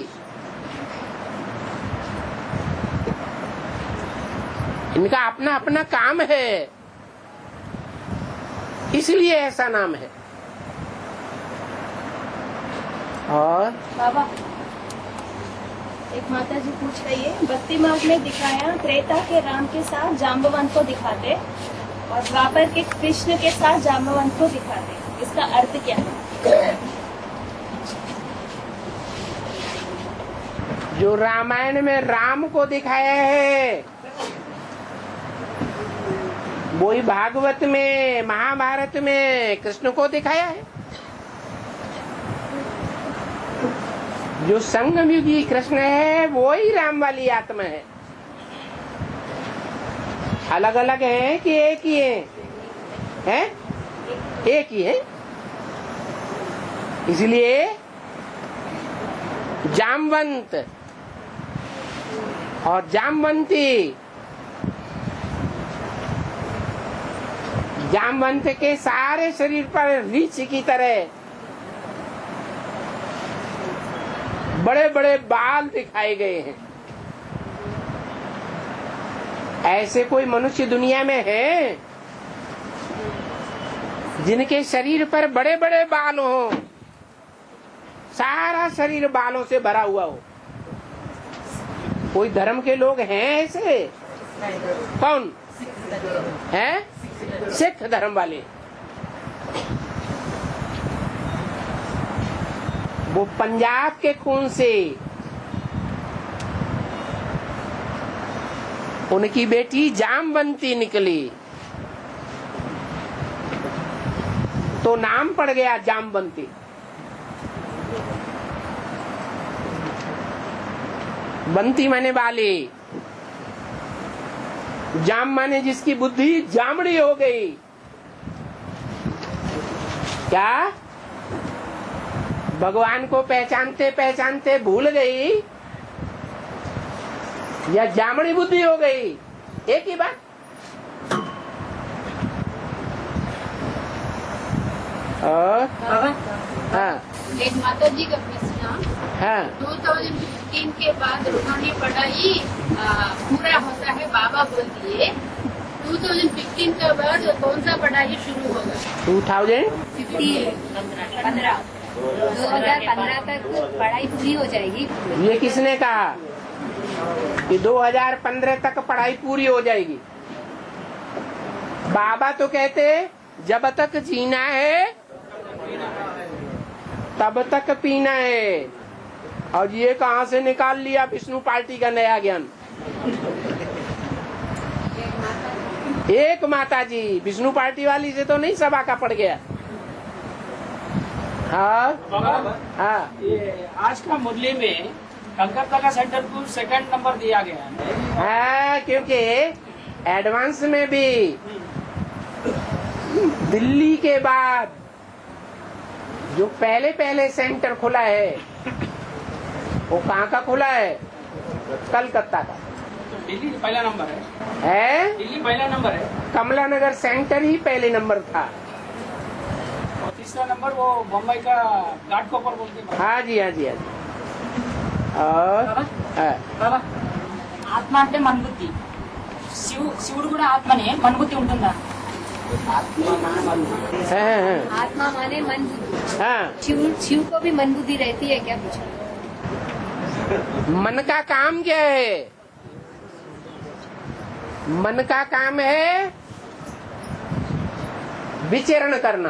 इनका अपना अपना काम है, इसलिए ऐसा नाम है। और बाबा, एक माता जी पूछ रही है, भक्ति मार्ग में दिखाया त्रेता के राम के साथ जाम्बवंत को दिखाते और द्वापर के कृष्ण के साथ जाम्बवंत को दिखाते, इसका अर्थ क्या है? जो रामायण में राम को दिखाया है वही भागवत में, महाभारत में कृष्ण को दिखाया है। जो संगम युगी कृष्ण है वो ही राम वाली आत्मा है। अलग अलग है कि एक ही है? एक ही है। इसलिए जामवंत और जामवंती, जामवंत के सारे शरीर पर रीछ की तरह बड़े बड़े बाल दिखाए गए हैं। ऐसे कोई मनुष्य दुनिया में है जिनके शरीर पर बड़े बड़े बाल हो, सारा शरीर बालों से भरा हुआ हो? कोई धर्म के लोग हैं ऐसे? कौन है? सिख धर्म वाले। वो पंजाब के खून से उनकी बेटी जामवंती निकली तो नाम पड़ गया जामवंती। बंती माने वाली, जाम माने जिसकी बुद्धि जामड़ी हो गई। क्या भगवान को पहचानते पहचानते भूल गई या जामड़ी बुद्धि हो गई? एक ही बात। हाँ, एक माता जी का प्रश्न, हाँ, 2015 के बाद रूहानी पढ़ाई पूरा होता है बाबा बोल दिए। 2015 के बाद कौन सा पढ़ाई शुरू होगा? 2015 तक पढ़ाई पूरी हो जाएगी। ये किसने कहा कि 2015 तक पढ़ाई पूरी हो जाएगी? बाबा तो कहते जब तक जीना है तब तक पीना है। और ये कहाँ से निकाल लिया विष्णु पार्टी का नया ज्ञान? एक माता जी विष्णु पार्टी वाली से तो नहीं सभा का पड़ गया। हाँ, ये आज का मुरली में कलकत्ता सेंटर को 2nd नंबर दिया गया है। क्योंकि एडवांस में भी दिल्ली के बाद जो पहले पहले सेंटर खुला है वो कहाँ का खुला है? कलकत्ता का। दिल्ली पहला नंबर है? दिल्ली पहला नंबर है। कमला नगर सेंटर ही पहले नंबर था। और तीसरा नंबर वो बम्बई का घाट कोपर बोलते हैं। हाँ जी, हाँ जी, हाँ जी। और ఆత్మ అంటే మన్బుద్ధి, శివుడు కూడా ఆత్మనే, మన్బుద్ధి ఉంటుందా? आत्मा माने मन बुद्धि। हाँ, शिव को भी मन बुद्धि रहती है क्या? पूछा। मन का काम क्या है? मन का काम है विचरण करना।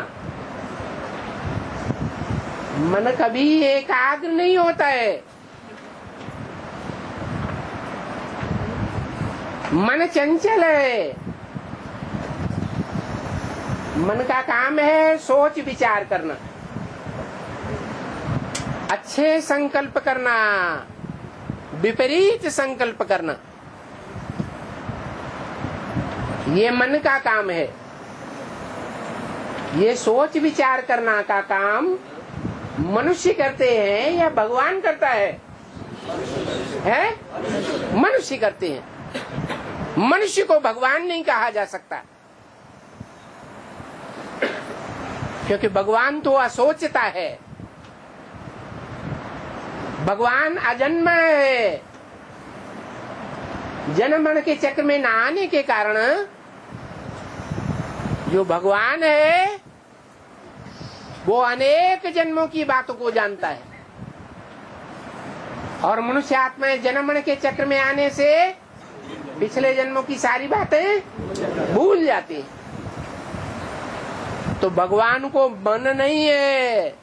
मन कभी एकाग्र नहीं होता है। मन चंचल है। मन का काम है सोच विचार करना, अच्छे संकल्प करना, विपरीत संकल्प करना, ये मन का काम है। ये सोच विचार करना का काम मनुष्य करते हैं या भगवान करता है? मनुष्य करते हैं। मनुष्य को भगवान नहीं कहा जा सकता, क्योंकि भगवान तो असोचता है। भगवान अजन्म है। जन्म मरण के चक्र में न आने के कारण जो भगवान है वो अनेक जन्मों की बातों को जानता है, और मनुष्य आत्माएं जन्म मरण के चक्र में आने से पिछले जन्मों की सारी बातें भूल जाती हैं। तो भगवान को मन नहीं है,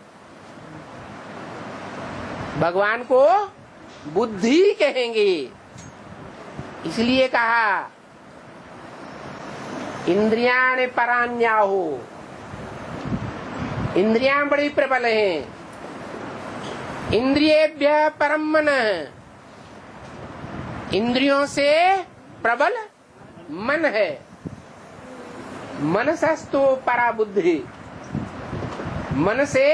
भगवान को बुद्धि कहेंगे। इसलिए कहा इंद्रियाण परान्याहो, इंद्रियां बड़ी प्रबल हैं। इंद्रियेभ्यः परम मनः, इंद्रियों से प्रबल मन है। मनसस्तु परा बुद्धि, मन से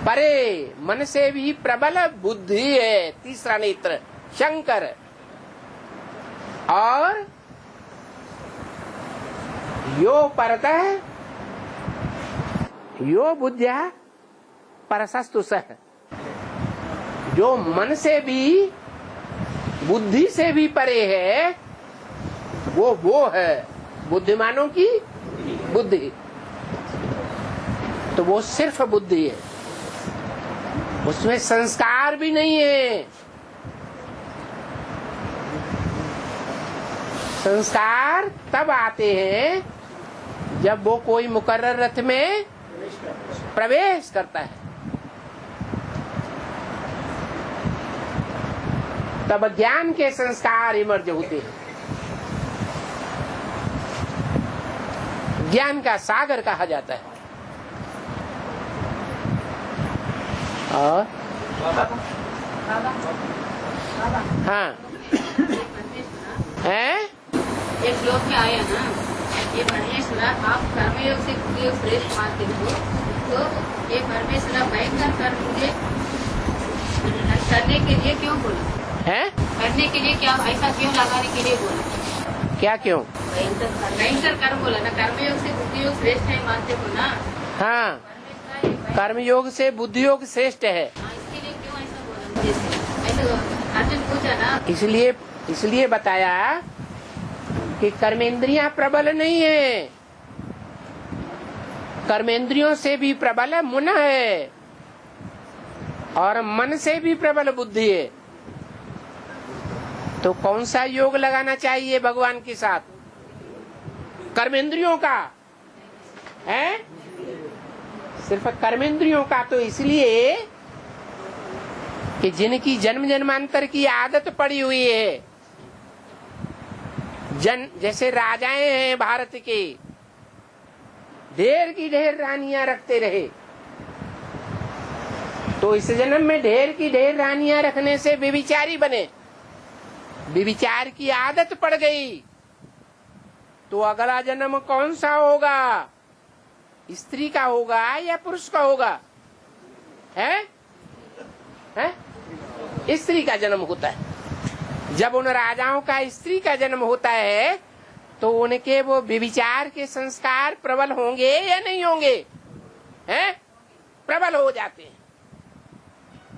परे, मन से भी प्रबल बुद्धि है। तीसरा नेत्र शंकर। और यो परतः यो बुद्धिया परसस्तु सह, जो मन से भी बुद्धि से भी परे है वो है बुद्धिमानों की बुद्धि। तो वो सिर्फ बुद्धि है, उसमें संस्कार भी नहीं है। संस्कार तब आते हैं जब वो कोई मुकर्रर रथ में प्रवेश करता है, तब ज्ञान के संस्कार इमर्ज होते हैं। ज्ञान का सागर कहा जाता है। और हाँ है एक श्लोक में आया ना, ये परमेश्वर आप कर्मयोग से बुद्धि योग श्रेष्ठ मानते हो, तो ये परमेश्वर भयंकर कर्म मुझे करने के लिए क्यों बोला है? करने के लिए क्या, ऐसा क्यों लगाने के लिए बोला? क्या क्यों? भयंकर कर्म बोला ना, कर्मयोग से बुद्धि योग श्रेष्ठ है मानते हो ना। हाँ, कर्मयोग से बुद्धि योग श्रेष्ठ है। इसके लिए क्यों ऐसा बोला? ऐसा अर्जुन पूछा ना, इसलिए बताया कि कर्मेंद्रियां प्रबल नहीं है, कर्मेंद्रियों से भी प्रबल मन है और मन से भी प्रबल बुद्धि है। तो कौन सा योग लगाना चाहिए भगवान के साथ? कर्मेंद्रियों का है, सिर्फ कर्मेंद्रियों का। तो इसलिए कि जिनकी जन्म जन्मांतर की आदत पड़ी हुई है, जैसे राजाएं हैं भारत के, ढेर की ढेर रानियां रखते रहे, तो इस जन्म में ढेर की ढेर रानियां रखने से व्यभिचारी बने, व्यभिचार की आदत पड़ गई। तो अगला जन्म कौन सा होगा? स्त्री का होगा या पुरुष का होगा? है? स्त्री का जन्म होता है। जब उन राजाओं का स्त्री का जन्म होता है तो उनके वो व्यभिचार के संस्कार प्रबल होंगे या नहीं होंगे? हैं? प्रबल हो जाते हैं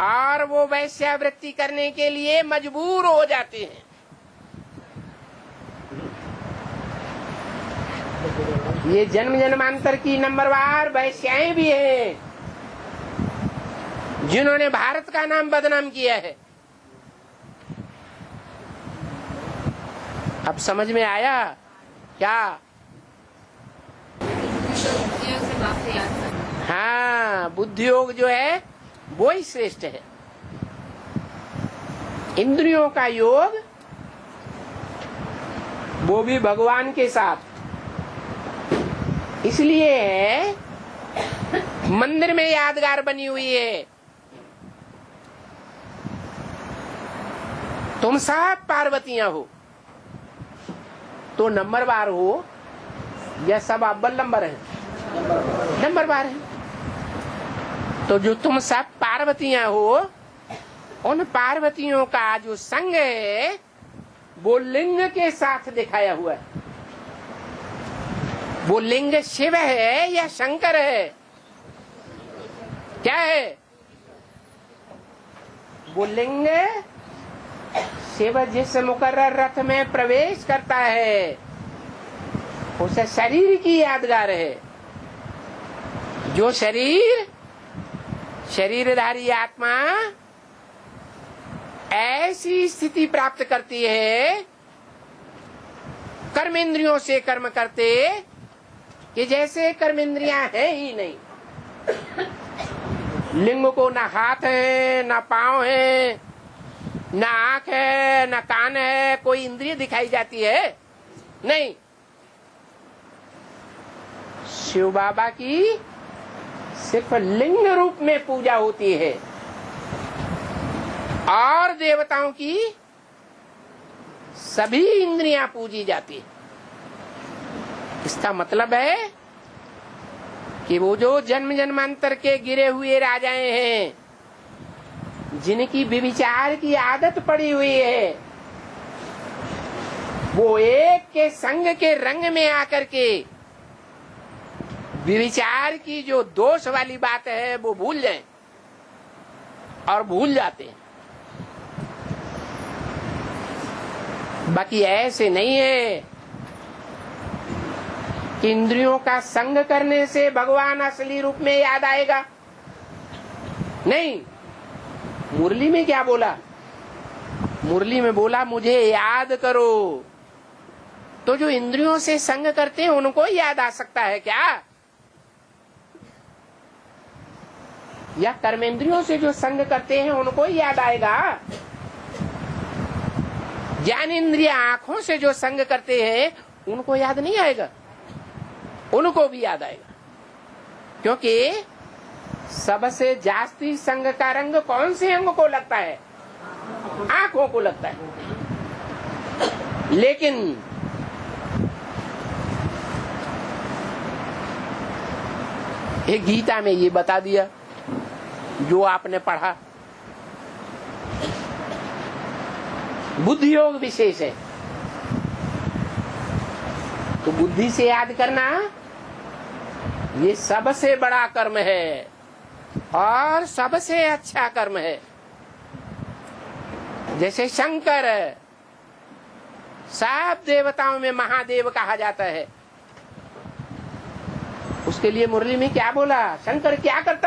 और वो वैश्यावृत्ति करने के लिए मजबूर हो जाते हैं। ये जन्म जन्मांतर की नंबरवार वैश्याएं भी हैं जिन्होंने भारत का नाम बदनाम किया है। अब समझ में आया क्या? बुद्धियोग से बाप से याद करना। हाँ, बुद्धि योग जो है वो ही श्रेष्ठ है। इंद्रियों का योग वो भी भगवान के साथ, इसलिए है मंदिर में यादगार बनी हुई है। तुम सब पार्वतियां हो तो नंबरवार हो या सब अव्वल नंबर है? नंबरवार है। तो जो तुम सब पार्वतियां हो, उन पार्वतियों का जो संग है वो लिंग के साथ दिखाया हुआ है। वो लिंग शिव है या शंकर है? क्या है? वो लिंग शिव जिस मुकर्रर रथ में प्रवेश करता है उसे शरीर की यादगार है। जो शरीरधारी आत्मा ऐसी स्थिति प्राप्त करती है कर्मेंद्रियों से कर्म करते कि जैसे कर्मेंद्रियां हैं ही नहीं। लिंग को न हाथ है, न पांव है, न आंख है, न कान है, कोई इंद्रिय दिखाई जाती है नहीं। शिव बाबा की सिर्फ लिंग रूप में पूजा होती है और देवताओं की सभी इंद्रियां पूजी जाती है। इसका मतलब है कि वो जो जन्म जन्मांतर के गिरे हुए राजाएं हैं, जिनकी व्यभिचार की आदत पड़ी हुई है, वो एक के संग के रंग में आकर के व्यभिचार की जो दोष वाली बात है वो भूल जाएं और भूल जाते हैं। बाकी ऐसे नहीं है कि इंद्रियों का संग करने से भगवान असली रूप में याद आएगा। नहीं, मुरली में क्या बोला? मुरली में बोला मुझे याद करो। तो जो इंद्रियों से संग करते हैं उनको याद आ सकता है क्या? या कर्मेंद्रियों से जो संग करते हैं उनको याद आएगा? ज्ञान इंद्रिय आंखों से जो संग करते हैं उनको याद नहीं आएगा? उनको भी याद आएगा, क्योंकि सबसे जास्ती संग का रंग कौन से अंग को लगता है? आंखों को लगता है। लेकिन एक गीता में ये बता दिया जो आपने पढ़ा, बुद्धि योग विशेष है। तो बुद्धि से याद करना ये सबसे बड़ा कर्म है और सबसे अच्छा कर्म है। जैसे शंकर सब देवताओं में महादेव कहा जाता है, उसके लिए मुरली में क्या बोला? शंकर क्या करता है?